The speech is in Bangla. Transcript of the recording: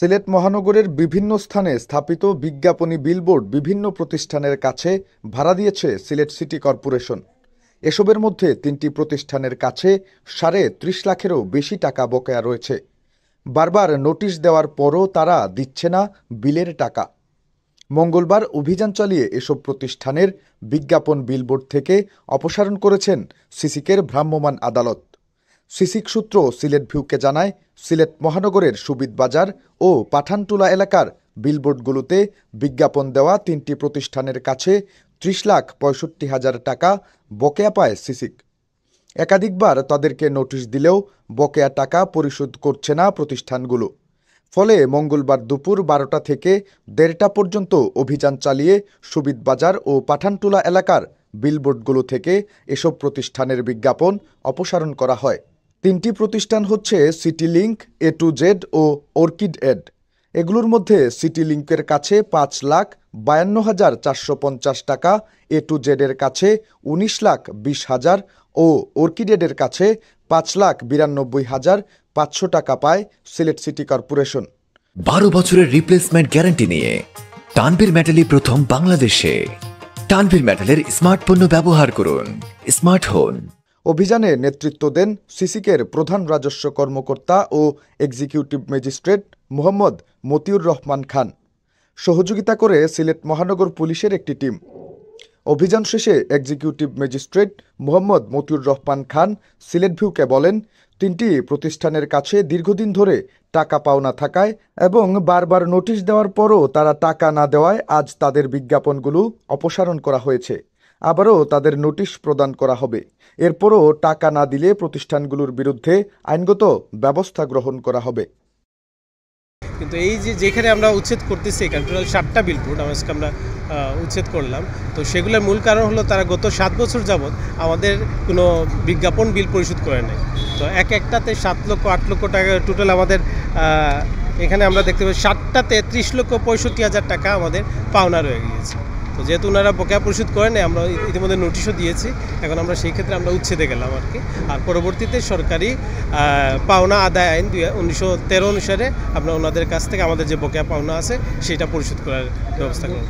সিলেট মহানগরের বিভিন্ন স্থানে স্থাপিত বিজ্ঞাপনী বিলবোর্ড বিভিন্ন প্রতিষ্ঠানের কাছে ভাড়া দিয়েছে সিলেট সিটি কর্পোরেশন। এসবের মধ্যে ৩টি প্রতিষ্ঠানের কাছে ৩.৫ লাখেরও বেশি টাকা বকেয়া রয়েছে। বারবার নোটিশ দেওয়ার পরও তারা দিচ্ছে না বিলের টাকা। মঙ্গলবার অভিযান চালিয়ে এসব প্রতিষ্ঠানের বিজ্ঞাপন বিলবোর্ড থেকে অপসারণ করেছেন সিসিকের ভ্রাম্যমাণ আদালত। সিসিক সূত্র সিলেট ভিউকে জানায়, সিলেট মহানগরের সুবিদ বাজার ও পাঠানটুলা এলাকার বিলবোর্ডগুলোতে বিজ্ঞাপন দেওয়া ৩টি প্রতিষ্ঠানের কাছে ৩০,৬৫,০০০ টাকা বকেয়া পায় সিসিক। একাধিকবার তাদেরকে নোটিশ দিলেও বকেয়া টাকা পরিশোধ করছে না প্রতিষ্ঠানগুলো। ফলে মঙ্গলবার দুপুর ১২টা থেকে ১:৩০ পর্যন্ত অভিযান চালিয়ে সুবিদ বাজার ও পাঠানটুলা এলাকার বিলবোর্ডগুলো থেকে এসব প্রতিষ্ঠানের বিজ্ঞাপন অপসারণ করা হয়। ৩টি প্রতিষ্ঠান হচ্ছে সিটি লিংক, A2Z ও অর্কিড এড। এগুলোর মধ্যে সিটি লিংকের কাছে ৫,৫২,৪৫০ টাকা, A2Z এর কাছে ১৯,২০,০০০ ও অর্কিড এডের কাছে ৫,৯২,৫০০ টাকা পায় সিলেট সিটি কর্পোরেশন। ১২ বছরের রিপ্লেসমেন্ট গ্যারান্টি নিয়ে তানভীর মেটালি প্রথম বাংলাদেশে। তানভীর মেটালের স্মার্ট পণ্য ব্যবহার করুন, স্মার্ট হন। অভিযানে নেতৃত্ব দেন সিসিকের প্রধান রাজস্ব কর্মকর্তা ও এক্সিকিউটিভ ম্যাজিস্ট্রেট মোহাম্মদ মতিউর রহমান খান। সহযোগিতা করে সিলেট মহানগর পুলিশের একটি টিম। অভিযান শেষে এক্সিকিউটিভ ম্যাজিস্ট্রেট মোহাম্মদ মতিউর রহমান খান সিলেট ভিউকে বলেন, ৩টি প্রতিষ্ঠানের কাছে দীর্ঘদিন ধরে টাকা পাওনা থাকায় এবং বারবার নোটিশ দেওয়ার পরও তারা টাকা না দেওয়ায় আজ তাদের বিজ্ঞাপনগুলো অপসারণ করা হয়েছে। আবারও তাদের নোটিশ প্রদান করা হবে। এরপরও টাকা না দিলে প্রতিষ্ঠানগুলোর বিরুদ্ধে আইনগত ব্যবস্থা গ্রহণ করা হবে। কিন্তু এই যেখানে আমরা উচ্ছেদ করতেছি, এখানে টোটাল 7টা বিলবোর্ড আজকে আমরা উচ্ছেদ করলাম। তো সেগুলোর মূল কারণ হলো তারা গত 7 বছর যাবৎ আমাদের কোনো বিজ্ঞাপন বিল পরিশোধ করে নেয়। তো একটাতে 7 লক্ষ 8 লক্ষ টাকা টোটাল আমাদের এখানে আমরা দেখতে পাই 7টাতে 30,65,০০০ টাকা আমাদের পাওনা রয়ে গিয়েছে। তো যেহেতু ওনারা বকেয়া পরিশোধ করে নেয়, আমরা ইতিমধ্যে নোটিশও দিয়েছি। এখন আমরা সেই ক্ষেত্রে আমরা উচ্ছেদে গেলাম আর কি। আর পরবর্তীতে সরকারি পাওনা আদায় আইন 1913 অনুসারে আমরা ওনাদের কাছ থেকে আমাদের যে বকেয়া পাওনা আছে সেটা পরিশোধ করার ব্যবস্থা করব।